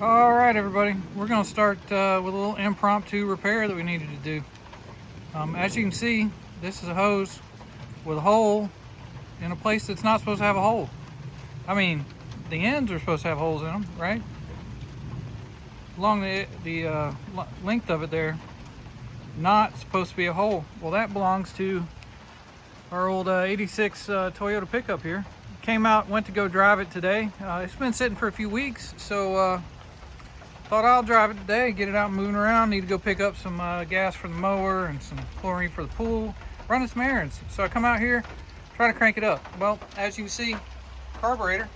All right, everybody, we're going to start with a little impromptu repair that we needed to do. As you can see, this is a hose with a hole in a place that's not supposed to have a hole. I mean, the ends are supposed to have holes in them, right? Along the length of it there, not supposed to be a hole. Well, that belongs to our old 86 Toyota pickup here. Came out, went to go drive it today. It's been sitting for a few weeks, so thought I'll drive it today, get it out and moving around. Need to go pick up some gas for the mower and some chlorine for the pool, running some errands. So I come out here, try to crank it up. Well, as you can see, carburetor.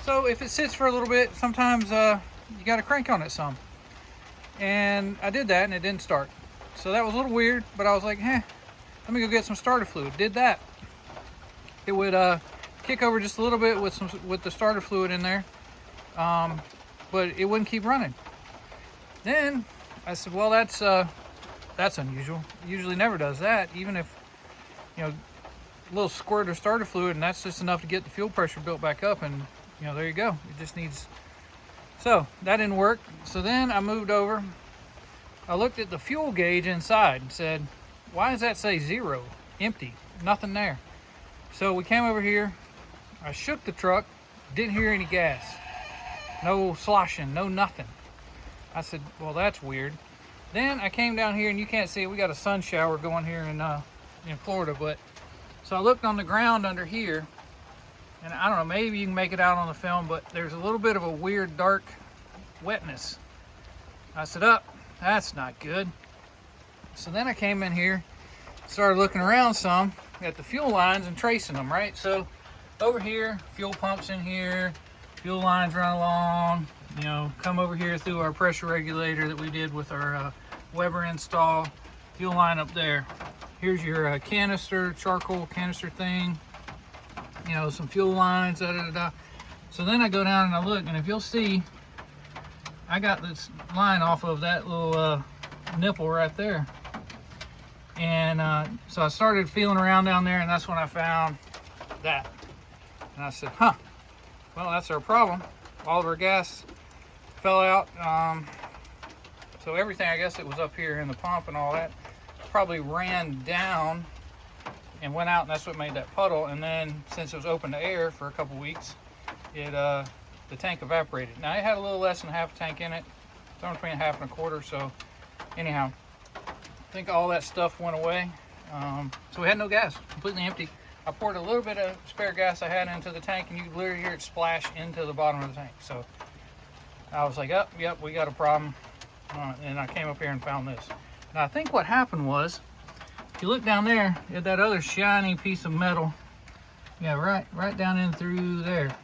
So if it sits for a little bit, sometimes you got to crank on it some. And I did that and it didn't start. So that was a little weird, but I was like, let me go get some starter fluid. Did that. It would kick over just a little bit with the starter fluid in there. But it wouldn't keep running. Then I said, well, that's unusual. It usually never does that, even if, a little squirt of starter fluid, and that's just enough to get the fuel pressure built back up, and there you go. It just needs. So that didn't work. So then I moved over. I looked at the fuel gauge inside and said, why does that say 0? Empty, nothing there. So we came over here. I shook the truck, didn't hear any gas. No sloshing, no nothing. I said, well, that's weird. Then I came down here, and you can't see it. We got a sun shower going here in Florida, but so I looked on the ground under here, and I don't know, maybe you can make it out on the film, but there's a little bit of a weird dark wetness. I said, that's not good. So then I came in here, started looking around some at the fuel lines and tracing them, right? So over here, fuel pumps in here, fuel lines run along, come over here through our pressure regulator that we did with our Weber install, fuel line up there. Here's your canister, charcoal canister thing, some fuel lines, So then I go down and I look, and if you'll see, I got this line off of that little nipple right there. And so I started feeling around down there, and that's when I found that. And I said, well, that's our problem. All of our gas fell out. So everything, I guess it was up here in the pump and all that, probably ran down and went out, and that's what made that puddle. And then since it was open to air for a couple weeks, the tank evaporated. Now it had a little less than half a tank in it, somewhere between half and a quarter. So anyhow, I think all that stuff went away. So we had no gas, completely empty. I poured a little bit of spare gas I had into the tank, and you could literally hear it splash into the bottom of the tank. So I was like, yep, we got a problem. And I came up here and found this. Now I think what happened was, if you look down there at that other shiny piece of metal, yeah, right down in through there.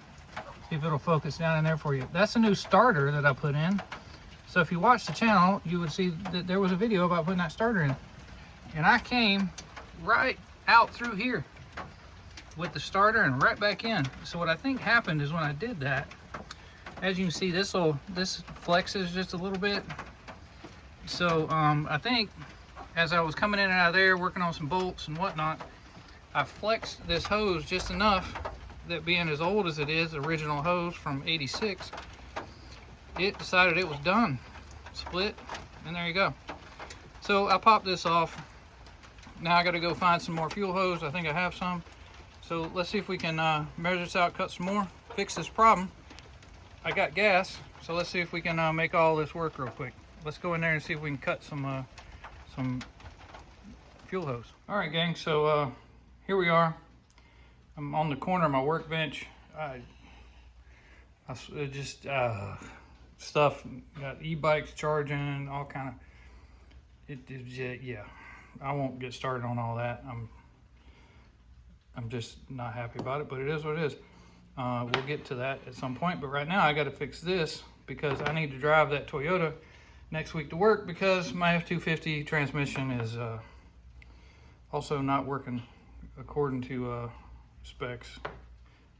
See if it'll focus down in there for you. That's a new starter that I put in. So if you watch the channel, you would see that there was a video about putting that starter in. And I came right out through here with the starter and right back in. So what I think happened is when I did that, as you can see, this flexes just a little bit. So I think as I was coming in and out of there, working on some bolts and whatnot, I flexed this hose just enough that, being as old as it is, original hose from 86, it decided it was done. Split, and there you go. So I popped this off. Now I got to go find some more fuel hose. I think I have some. So let's see if we can measure this out, cut some more, fix this problem. I got gas, so let's see if we can make all this work real quick. Let's go in there and see if we can cut some fuel hose. All right, gang, so here we are. I'm on the corner of my workbench. Just stuff, got e-bikes charging, all kind of, yeah, I won't get started on all that. I'm just not happy about it, but it is what it is. We'll get to that at some point, but right now I got to fix this because I need to drive that Toyota next week to work, because my F-250 transmission is also not working according to specs,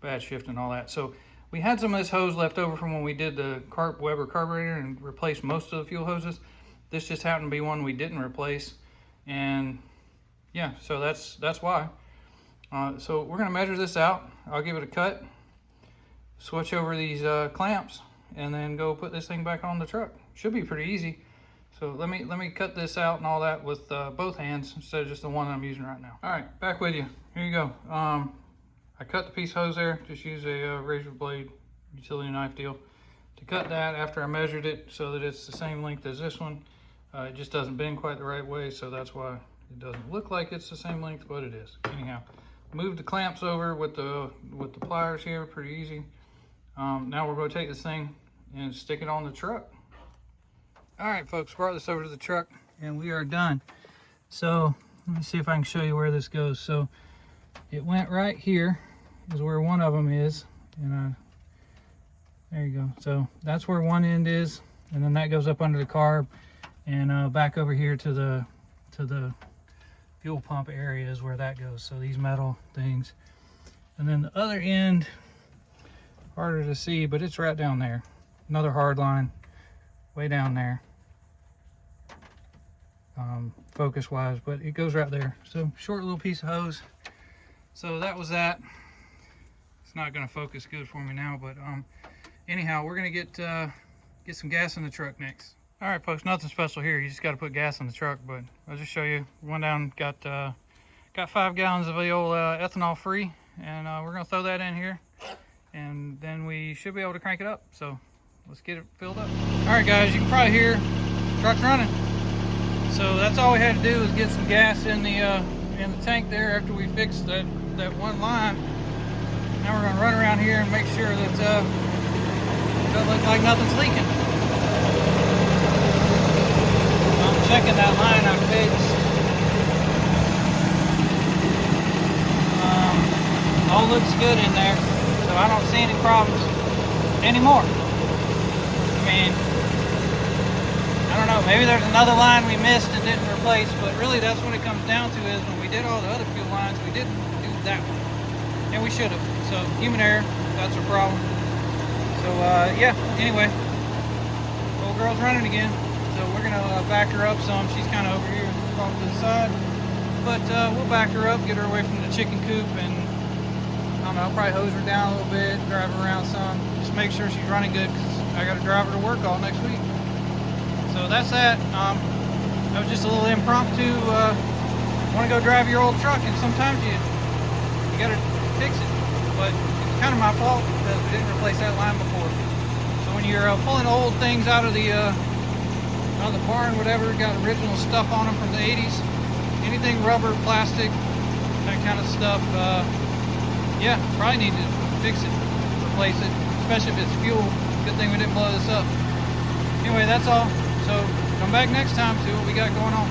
bad shift and all that. So we had some of this hose left over from when we did the Weber Carburetor and replaced most of the fuel hoses. This just happened to be one we didn't replace, and yeah, so that's why. So we're gonna measure this out. I'll give it a cut, switch over these clamps, and then go put this thing back on the truck. Should be pretty easy. So let me cut this out and all that with both hands instead of just the one I'm using right now. All right, back with you. Here you go. I cut the piece of hose there. Just use a razor blade utility knife deal to cut that after I measured it so that it's the same length as this one. It just doesn't bend quite the right way, so that's why it doesn't look like it's the same length, but it is. Anyhow, move the clamps over with the pliers here, pretty easy. Now we're going to take this thing and stick it on the truck. All right, folks, brought this over to the truck and we are done. So let me see if I can show you where this goes. So it went right here is where one of them is, and there you go. So that's where one end is, and then that goes up under the carb and back over here to the fuel pump area is where that goes. So these metal things, and then the other end, harder to see, but it's right down there. Another hard line way down there, focus wise, but it goes right there. So short little piece of hose. So that was that. It's not going to focus good for me now, but anyhow, we're going to get some gas in the truck next. All right, folks, nothing special here. You just got to put gas in the truck, but I'll just show you. Went down, got 5 gallons of the old ethanol free, and we're going to throw that in here, and then we should be able to crank it up. So let's get it filled up. All right, guys, you can probably hear the truck's running. So that's all we had to do was get some gas in the tank there after we fixed that one line. Now we're going to run around here and make sure that it doesn't look like nothing's leaking. I'm checking that line I fixed. All looks good in there, so I don't see any problems anymore. I mean, I don't know, maybe there's another line we missed and didn't replace, but really that's what it comes down to is when we did all the other fuel lines, we didn't do that one. And we should have. So human error, that's a problem. So yeah, anyway, old girl's running again. So we're gonna back her up some. She's kind of over here off to the side. But we'll back her up, get her away from the chicken coop, and I don't know, I'll probably hose her down a little bit, drive her around some. Just make sure she's running good because I gotta drive her to work all next week. So that's that. That was just a little impromptu. Want to go drive your old truck, and sometimes you gotta fix it, but it's kind of my fault because we didn't replace that line before. So when you're pulling old things out of the barn, whatever, got original stuff on them from the 80s, anything rubber, plastic, that kind of stuff, yeah, probably need to fix it, replace it, especially if it's fuel. Good thing we didn't blow this up. Anyway, that's all. So come back next time, see what we got going on.